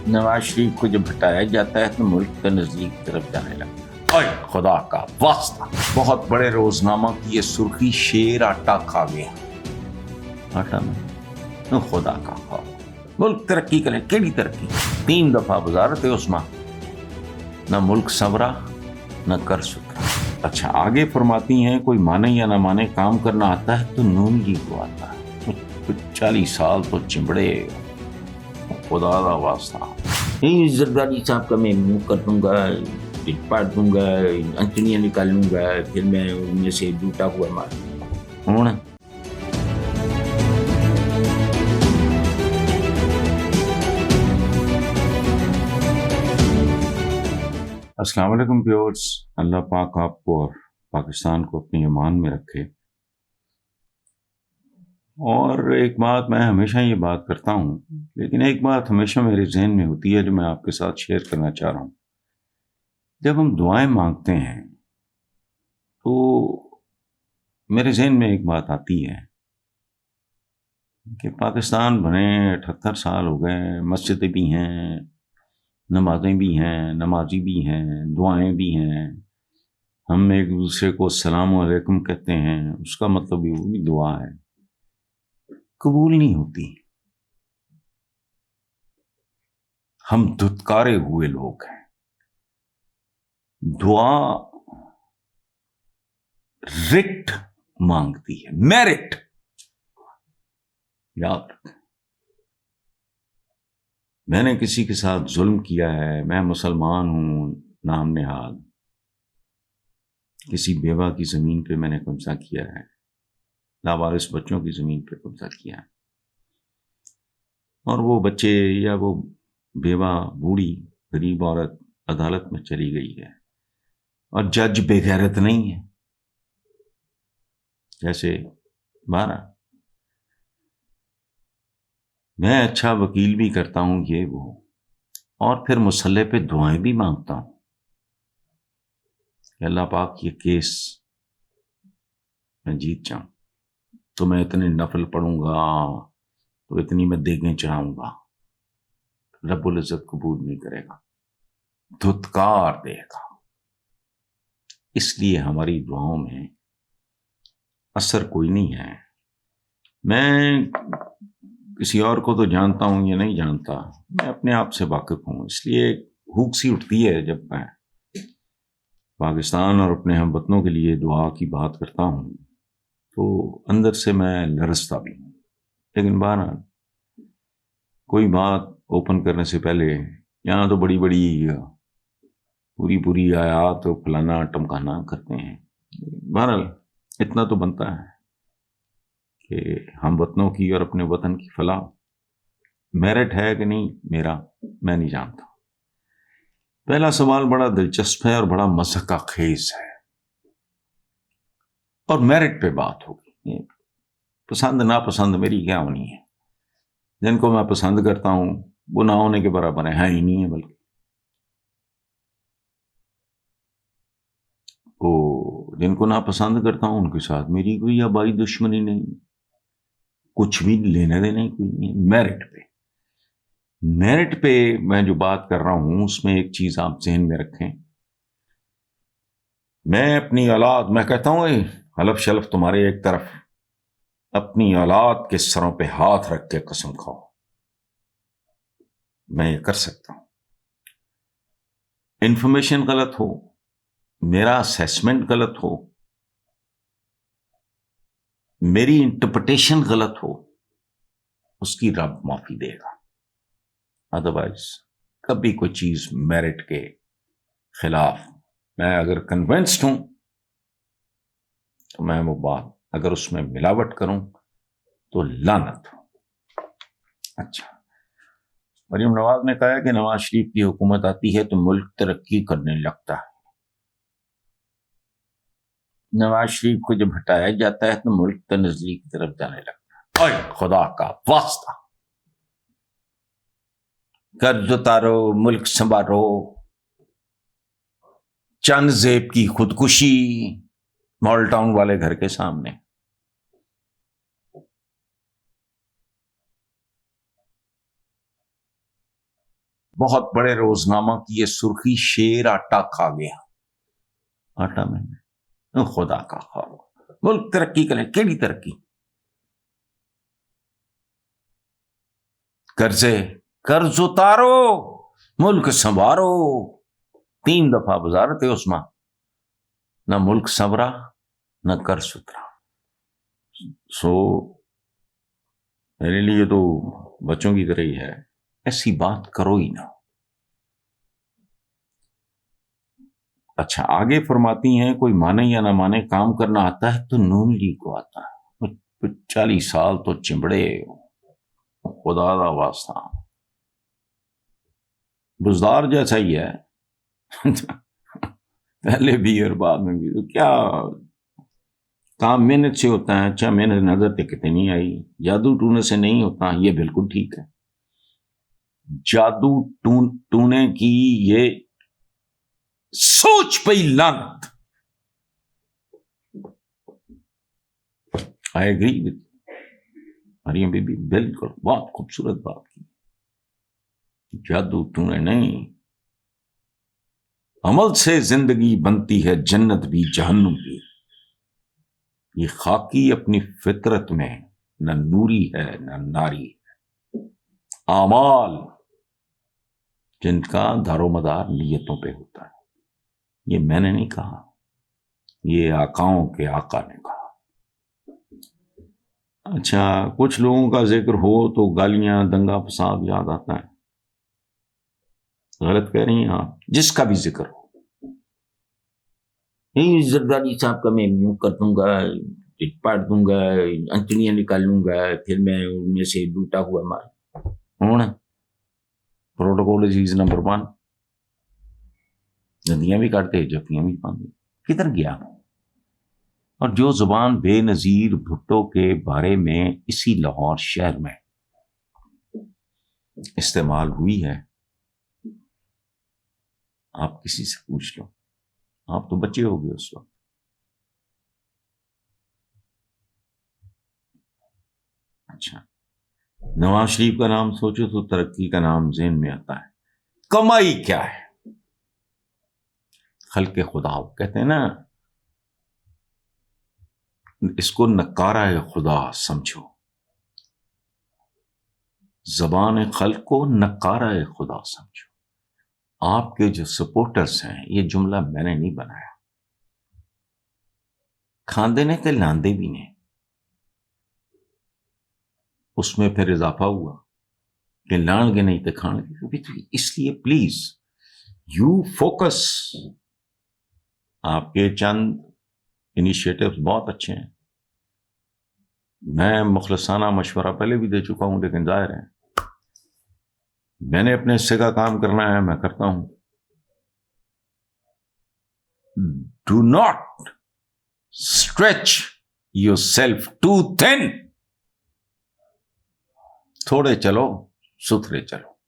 نواز شریف کو جب ہٹایا جاتا ہے تو ملک کے نزدیک طرف جانے لگتا ہے۔ اے خدا کا واسطہ، بہت بڑے روزنامہ کی یہ سرخی، شیر آٹا کھا گیا۔ آٹا میں خدا کا خوف، ملک ترقی کرے، کیڑی ترقی؟ 3 دفعہ وزارت عثمان، نہ ملک سنورا نہ کر سکتا۔ اچھا آگے فرماتی ہیں کوئی مانے یا نہ مانے کام کرنا آتا ہے تو نون جی کو آتا ہے۔ 40 سال تو چمڑے، خدا کا واسطہ۔ زرداری صاحب کا میں منہ کر دوں گا، پاٹ دوں گا، انٹنیاں نکال لوں گا، پھر میں ان میں سے ڈوٹا ہوا مار ہوں۔ السلام علیکم ویورز، اللہ پاک آپ کو اور پاکستان کو اپنی امان میں رکھے۔ اور ایک بات، میں ہمیشہ یہ بات کرتا ہوں، لیکن ایک بات ہمیشہ میرے ذہن میں ہوتی ہے جو میں آپ کے ساتھ شیئر کرنا چاہ رہا ہوں۔ جب ہم دعائیں مانگتے ہیں تو میرے ذہن میں ایک بات آتی ہے کہ پاکستان بنے 78 سال ہو گئے، مسجدیں بھی ہیں، نمازیں بھی ہیں، نمازی بھی ہیں، دعائیں بھی ہیں، ہم ایک دوسرے کو السلام علیکم کہتے ہیں، اس کا مطلب یہ وہ بھی دعا ہے، قبول نہیں ہوتی۔ ہم دھتکارے ہوئے لوگ ہیں۔ دعا رٹ مانگتی ہے، میرٹ، یاد رکھیں۔ میں نے کسی کے ساتھ ظلم کیا ہے، میں مسلمان ہوں نام نہاد، کسی بیوہ کی زمین پہ میں نے قبضہ کیا ہے، لاوارث بچوں کی زمین پہ قبضہ کیا ہے، اور وہ بچے یا وہ بیوہ بوڑھی غریب عورت عدالت میں چلی گئی ہے اور جج بے غیرت نہیں ہے، جیسے 12 میں اچھا وکیل بھی کرتا ہوں یہ وہ، اور پھر مسلح پہ دعائیں بھی مانگتا ہوں کہ اللہ پاک یہ کیس میں جیت جاؤں تو میں اتنے نفل پڑھوں گا تو اتنی میں دیگیں چڑھاؤں گا، رب العزت قبول نہیں کرے گا، دھتکار دے گا۔ اس لیے ہماری دعاؤں میں اثر کوئی نہیں ہے۔ میں کسی اور کو تو جانتا ہوں یا نہیں جانتا، میں اپنے آپ سے واقف ہوں، اس لیے بھوک سی اٹھتی ہے جب میں پاکستان اور اپنے ہم وطنوں کے لیے دعا کی بات کرتا ہوں تو اندر سے میں لرزتا بھی ہوں۔ لیکن بہرحال کوئی بات اوپن کرنے سے پہلے یہاں تو بڑی بڑی پوری آیات فلانا ٹمکانا کرتے ہیں، بہرحال اتنا تو بنتا ہے کہ ہم وطنوں کی اور اپنے وطن کی فلاح میرٹ ہے کہ نہیں میرا، میں نہیں جانتا۔ پہلا سوال بڑا دلچسپ ہے اور بڑا مضحکہ خیز ہے، اور میرٹ پہ بات ہوگی۔ پسند ناپسند میری کیا ہونی ہے؟ جن کو میں پسند کرتا ہوں وہ نہ ہونے کے برابر ہے ہی نہیں ہے، بلکہ وہ جن کو ناپسند کرتا ہوں ان کے ساتھ میری کوئی آبائی دشمنی نہیں، کچھ بھی لینے دینے کوئی نہیں۔ میرٹ پہ میں جو بات کر رہا ہوں اس میں ایک چیز آپ ذہن میں رکھیں، میں اپنی اولاد، میں کہتا ہوں حلف شلف تمہارے ایک طرف، اپنی اولاد کے سروں پہ ہاتھ رکھ کے قسم کھاؤ میں یہ کر سکتا ہوں۔ انفارمیشن غلط ہو، میرا اسیسمنٹ غلط ہو، میری انٹرپریٹیشن غلط ہو، اس کی رب معافی دے گا۔ ادروائز کبھی کوئی چیز میرٹ کے خلاف میں اگر کنونسڈ ہوں تو میں وہ بات اگر اس میں ملاوٹ کروں تو لعنت ہو۔ اچھا، مریم نواز نے کہا کہ نواز شریف کی حکومت آتی ہے تو ملک ترقی کرنے لگتا ہے۔ نواز شریف کو جب ہٹایا جاتا ہے تو ملک تنزلی کی طرف جانے لگتا ہے۔ اے خدا کا واسطہ، قرض اتارو، ملک سنوارو، چند زیب کی خودکشی مال ٹاؤن والے گھر کے سامنے۔ بہت بڑے روزنامہ کی یہ سرخی، شیر آٹا کھا گیا. آٹا میں خدا کا خوف. ملک ترقی کرے، کیڑی ترقی؟ قرض اتارو، ملک سنوارو. 3 دفعہ وزارت عثمان، نہ ملک سنورا نہ قرض اترا. سو میرے لیے تو بچوں کی طرح ہی ہے، ایسی بات کرو ہی نہ. اچھا آگے فرماتی ہیں کوئی مانے یا نہ مانے، کام کرنا آتا ہے تو نون لیگ کو آتا ہے. 40 سال تو چمڑے، خدا دا واسطہ بزدار جیسا ہی ہے. پہلے بھی اور بعد میں بھی. تو کیا کام محنت سے ہوتا ہے. اچھا محنت نظر تک کتنی آئی. جادو ٹونے سے نہیں ہوتا، یہ بالکل ٹھیک ہے. جادو ٹونے کی یہ سوچ پہ لعنت. I agree with Maryam Bibi, بالکل بہت خوبصورت بات کی. جادو ٹونے نہیں، عمل سے زندگی بنتی ہے جنت بھی جہنم بھی. یہ خاکی اپنی فطرت میں نہ نوری ہے نہ ناری ہے. اعمال جن کا دار و مدار نیتوں پہ ہوتا ہے. یہ میں نے نہیں کہا، یہ آقاؤں کے آقا نے کہا. اچھا کچھ لوگوں کا ذکر ہو تو گالیاں، دنگا فساد یاد آتا ہے. غلط کہہ رہی ہیں آپ. جس کا بھی ذکر ہو، زرداری صاحب کا میں یوں کر دوں گا، پاٹ دوں گا، انتڑیاں نکال لوں گا، پھر میں ان میں سے لوٹا ہوا مال. پروٹوکول چیز نمبر 1. ندیاں بھی کاٹتے، جفیاں بھی باندھتے. کدھر گیا؟ اور جو زبان بے نظیر بھٹو کے بارے میں اسی لاہور شہر میں استعمال ہوئی ہے، آپ کسی سے پوچھ لو. آپ تو بچے ہو گئے اس وقت. اچھا نواز شریف کا نام سوچو تو ترقی کا نام ذہن میں آتا ہے. کمائی کیا ہے؟ خلق خدا کہتے ہیں نا، اس کو نکارہ خدا سمجھو. زبان خلق کو نکارہ خدا سمجھو. آپ کے جو سپورٹرز ہیں، یہ جملہ میں نے نہیں بنایا، کھاندے نے تے لاندے بھی نے. اس میں پھر اضافہ ہوا کہ لان گے نہیں تے کھان گے. اس لیے پلیز یو فوکس. آپ کے چند انیشیٹوز بہت اچھے ہیں، میں مخلصانہ مشورہ پہلے بھی دے چکا ہوں، لیکن ظاہر ہے میں نے اپنے حصے کا کام کرنا ہے، میں کرتا ہوں. Do not stretch yourself too thin. تھوڑے چلو، ستھرے چلو.